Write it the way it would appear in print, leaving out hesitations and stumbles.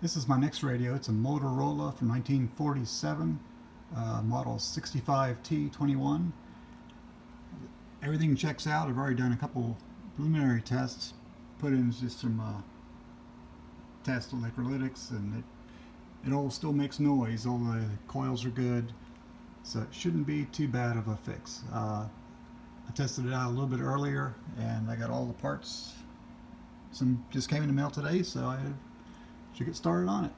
This is my next radio. It's a Motorola from 1947, model 65T21. Everything checks out. I've already done a couple preliminary tests, put in just some test electrolytics, and it all still makes noise. All the coils are good, so it shouldn't be too bad of a fix. I tested it out a little bit earlier, and I got all the parts. Some just came in the mail today, so I should get started on it.